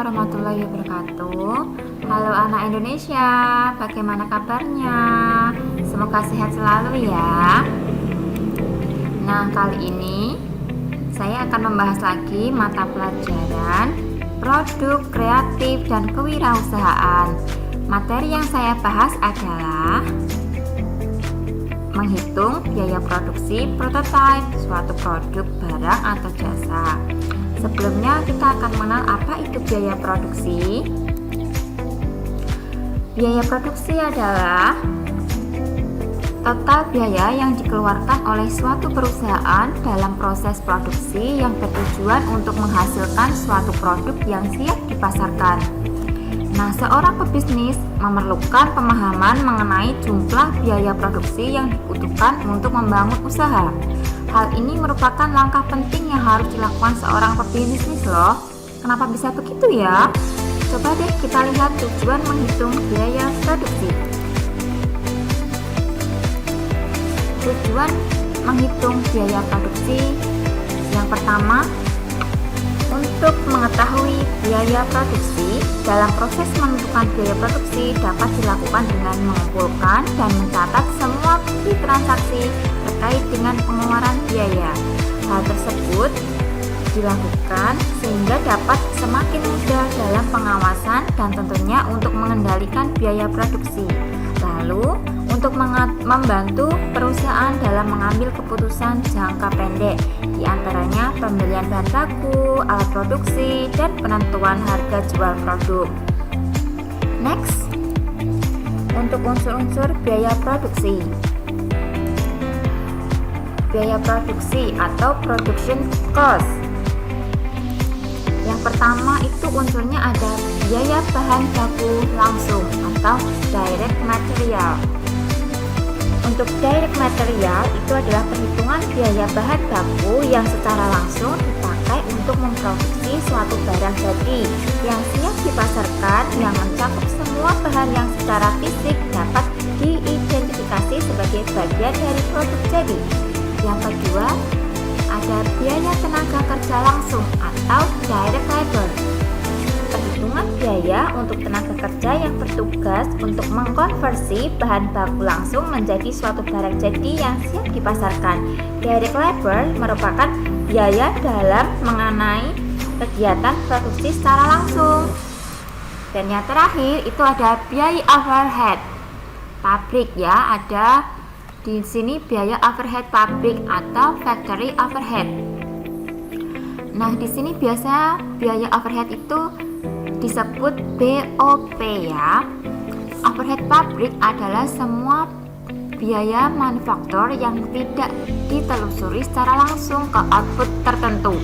warahmatullahi wabarakatuh. Halo anak Indonesia, bagaimana kabarnya? Semoga sehat selalu ya. Nah, kali ini saya akan membahas lagi mata pelajaran produk kreatif dan kewirausahaan. Materi yang saya bahas adalah menghitung biaya produksi prototipe suatu produk, barang, atau jasa. Sebelumnya kita akan mengenal apa itu biaya produksi. Biaya produksi adalah total biaya yang dikeluarkan oleh suatu perusahaan dalam proses produksi yang bertujuan untuk menghasilkan suatu produk yang siap dipasarkan. Nah, seorang pebisnis memerlukan pemahaman mengenai jumlah biaya produksi yang dibutuhkan untuk membangun usaha. Hal ini merupakan langkah penting yang harus dilakukan seorang pebisnis loh. Kenapa bisa begitu ya? Coba deh kita lihat tujuan menghitung biaya produksi. Tujuan menghitung biaya produksi yang pertama, untuk mengetahui biaya produksi. Dalam proses menentukan biaya produksi dapat dilakukan dengan mengumpulkan dan mencatat semua bukti transaksi terkait dengan pengeluaran biaya. Hal tersebut dilakukan sehingga dapat semakin mudah dalam pengawasan dan tentunya untuk mengendalikan biaya produksi. Lalu, untuk membantu perusahaan dalam mengambil keputusan jangka pendek, diantaranya pembelian bahan baku, alat produksi, dan penentuan harga jual produk. Next, untuk unsur-unsur biaya produksi. Biaya produksi atau production cost. Yang pertama itu unsurnya ada biaya bahan baku langsung atau direct material. Untuk direct material itu adalah perhitungan biaya bahan baku yang secara langsung dipakai untuk memproduksi suatu barang jadi yang siap dipasarkan, yang mencakup semua bahan yang secara fisik dapat diidentifikasi sebagai bagian dari produk jadi. Yang kedua, ada biaya tenaga kerja langsung atau direct labor. Perhitungan biaya untuk tenaga kerja yang bertugas untuk mengkonversi bahan baku langsung menjadi suatu barang jadi yang siap dipasarkan. Direct labor merupakan biaya dalam mengenai kegiatan produksi secara langsung. Dan yang terakhir itu ada biaya overhead pabrik ya, ada di sini biaya overhead pabrik atau factory overhead. Nah, di sini biasa biaya overhead itu disebut BOP ya. Overhead pabrik adalah semua biaya manufaktur yang tidak ditelusuri secara langsung ke output tertentu.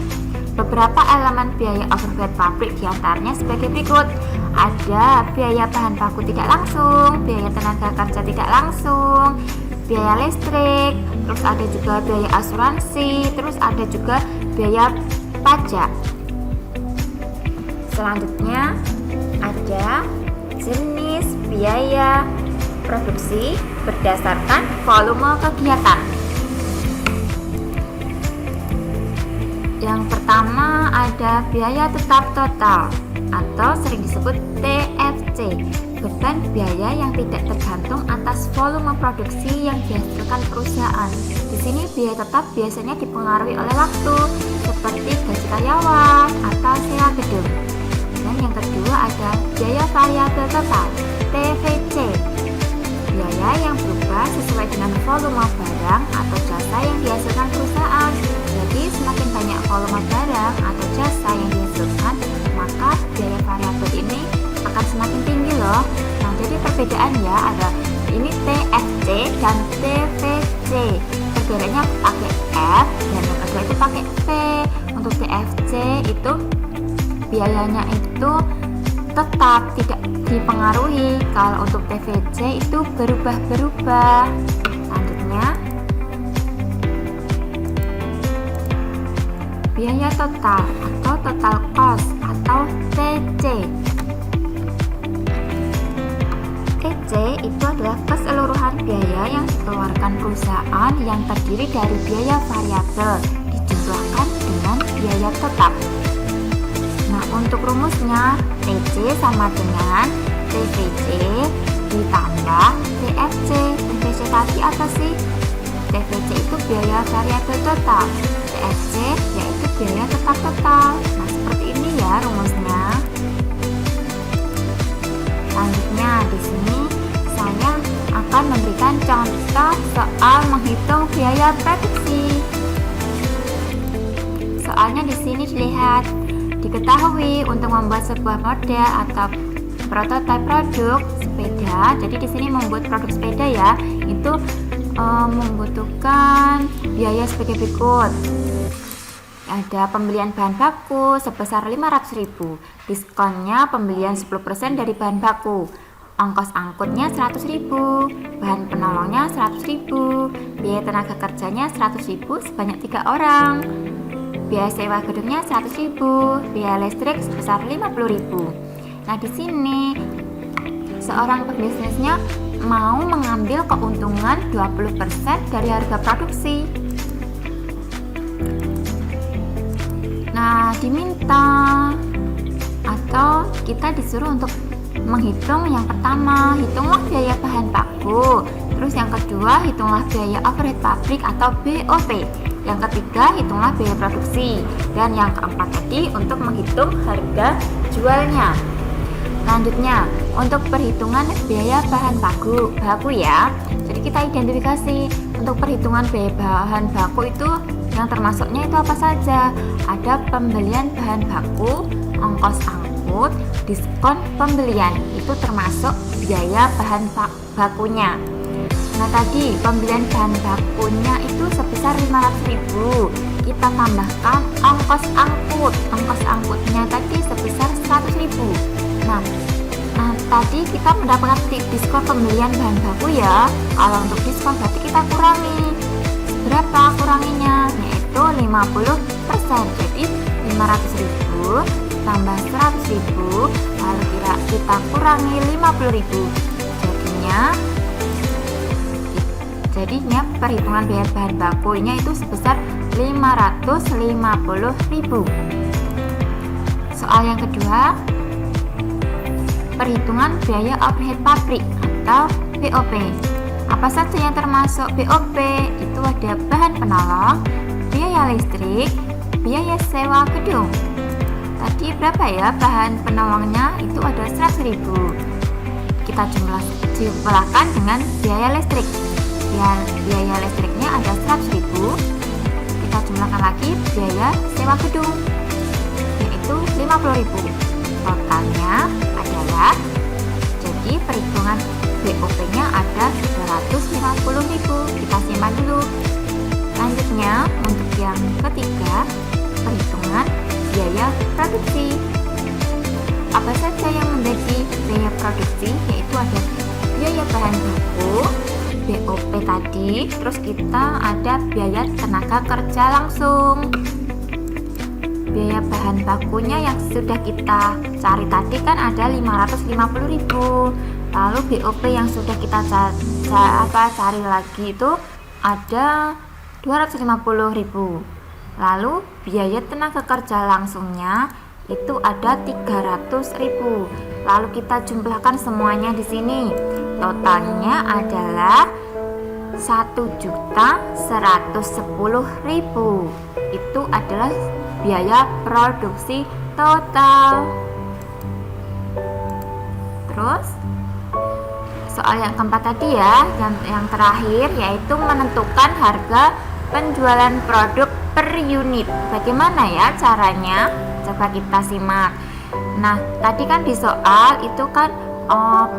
Beberapa elemen biaya overhead pabrik diantaranya sebagai berikut. Ada biaya bahan baku tidak langsung, biaya tenaga kerja tidak langsung, biaya listrik, terus ada juga biaya asuransi, terus ada juga biaya pajak. Selanjutnya ada jenis biaya produksi berdasarkan volume kegiatan. Yang pertama ada biaya tetap total atau sering disebut TFC, beban biaya yang tidak tergantung atas volume produksi yang dihasilkan perusahaan. Di sini biaya tetap biasanya dipengaruhi oleh waktu, seperti gaji karyawan atau sewa gedung. Dan yang kedua ada biaya variabel total (TVC), biaya yang berubah sesuai dengan volume barang atau jasa yang dihasilkan perusahaan. Jadi semakin banyak volume barang atau jasa yang dihasilkan, maka biaya variabel ini akan semakin tinggi loh. Nah, jadi perbedaan ya, ada ini TFC dan TVC. Perbedaannya pakai F dan yang kedua itu pakai V. Untuk TFC itu biayanya itu tetap tidak dipengaruhi. Kalau untuk TVC itu berubah-berubah. Selanjutnya biaya total atau total cost atau TC. TC itu adalah keseluruhan biaya yang dikeluarkan perusahaan yang terdiri dari biaya variabel dijumlahkan dengan biaya tetap. Nah, untuk rumusnya TC sama dengan TVC ditambah TFC. TVC tadi apa sih? TVC itu biaya variabel total, TFC yaitu biaya tetap total. Nah, seperti ini ya rumusnya. Selanjutnya di sini saya akan memberikan contoh soal menghitung biaya produksi. Soalnya di sini dilihat, diketahui untuk membuat sebuah model atau prototipe produk sepeda. Jadi di sini membuat produk sepeda ya, itu membutuhkan biaya sebagai berikut. Ada pembelian bahan baku sebesar 500.000, diskonnya pembelian 10% dari bahan baku, ongkos angkutnya 100.000, bahan penolongnya 100.000, biaya tenaga kerjanya 100.000 sebanyak 3 orang, biaya sewa gedungnya 100.000, biaya listrik sebesar 50.000. Nah, di sini seorang pebisnisnya mau mengambil keuntungan 20% dari harga produksi. Nah, diminta atau kita disuruh untuk menghitung yang pertama, hitunglah biaya bahan baku. Terus yang kedua, hitunglah biaya overhead pabrik atau BOP. Yang ketiga, hitunglah biaya produksi. Dan yang keempat tadi untuk menghitung harga jualnya. Selanjutnya, untuk perhitungan biaya bahan baku ya. Jadi kita identifikasi untuk perhitungan biaya bahan baku itu yang termasuknya itu apa saja? Ada pembelian bahan baku, ongkos angkut, diskon pembelian. Itu termasuk biaya bahan bakunya. Nah, tadi pembelian bahan bakunya itu sebesar 500.000. Kita tambahkan ongkos angkut. Ongkos angkutnya tadi sebesar 100.000. Nah, tadi kita mendapatkan diskon pembelian bahan baku ya. Kalau untuk diskon berarti kita kurangi. Berapa kuranginya? Yaitu 50%. Jadi 500.000 tambah 100.000, lalu kita kurangi 50.000. Jadinya perhitungan biaya bahan bakunya itu sebesar 550.000. Soal yang kedua, perhitungan biaya overhead pabrik atau BOP. Apa saja yang termasuk BOP? Itu ada bahan penolong, biaya listrik, biaya sewa gedung. Tadi berapa ya bahan penolongnya? Itu ada 100.000. Kita jumlahkan dengan biaya listrik. Biaya listriknya ada 100.000. Kita jumlahkan lagi biaya sewa gedung, yaitu 50.000. Totalnya adalah, jadi perhitungan BOP-nya ada 250.000. Kita simpan dulu. Selanjutnya untuk yang ketiga, perhitungan biaya produksi. Apa saja yang menjadi biaya produksi? Yaitu ada biaya bahan baku, BOP tadi, terus kita ada biaya tenaga kerja langsung. Biaya bahan bakunya yang sudah kita cari tadi kan ada 550.000. Lalu BOP yang sudah kita cari lagi itu ada 250.000. Lalu biaya tenaga kerja langsungnya itu ada 300.000. Lalu kita jumlahkan semuanya di sini. Totalnya adalah 1.110.000. Itu adalah biaya produksi total. Terus soal yang keempat tadi ya, yang terakhir yaitu menentukan harga penjualan produk per unit. Bagaimana ya caranya? Coba kita simak. Nah, tadi kan di soal itu kan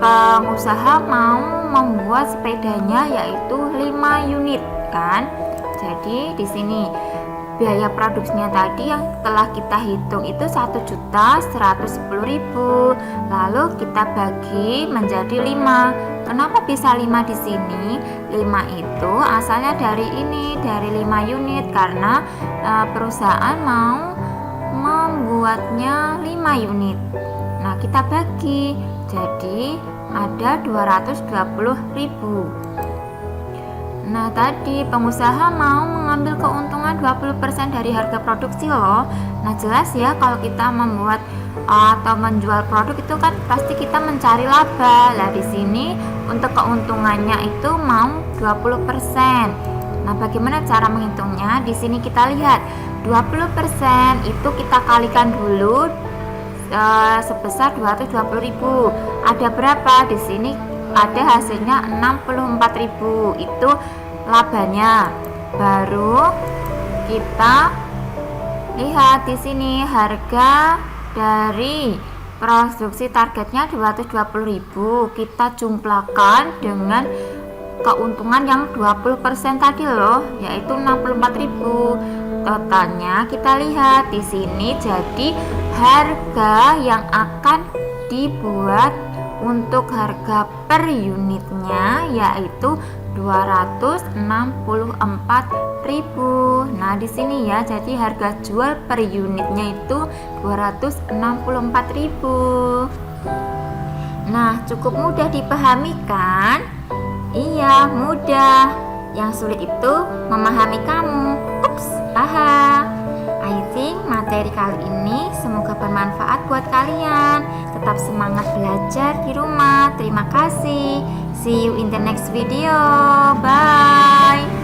pengusaha mau membuat sepedanya yaitu 5 unit kan. Jadi di sini biaya produksinya tadi yang telah kita hitung itu 1.110.000. Lalu kita bagi menjadi 5. Kenapa bisa 5 di sini? 5 itu asalnya dari 5 unit karena perusahaan mau membuatnya 5 unit. Nah, kita bagi jadi ada 220.000. Nah, tadi pengusaha mau mengambil keuntungan 20% dari harga produksi loh. Nah, jelas ya kalau kita membuat atau menjual produk itu kan pasti kita mencari laba. Lah di sini untuk keuntungannya itu mau 20%. Nah, bagaimana cara menghitungnya? Di sini kita lihat 20% itu kita kalikan dulu sebesar 220.000. Ada berapa? Di sini ada hasilnya 64.000. Itu labanya. Baru kita lihat di sini harga dari produksi targetnya 220.000. Kita jumlahkan dengan keuntungan yang 20% tadi loh, yaitu 64.000. Totalnya kita lihat di sini jadi harga yang akan dibuat untuk harga per unitnya yaitu 264.000. Nah, di sini ya, jadi harga jual per unitnya itu 264.000. Nah, cukup mudah dipahami kan? Iya, mudah. Yang sulit itu memahami kamu. Ups, I think materi kali ini semoga bermanfaat buat kalian. Tetap semangat belajar di rumah. Terima kasih. See you in the next video. Bye.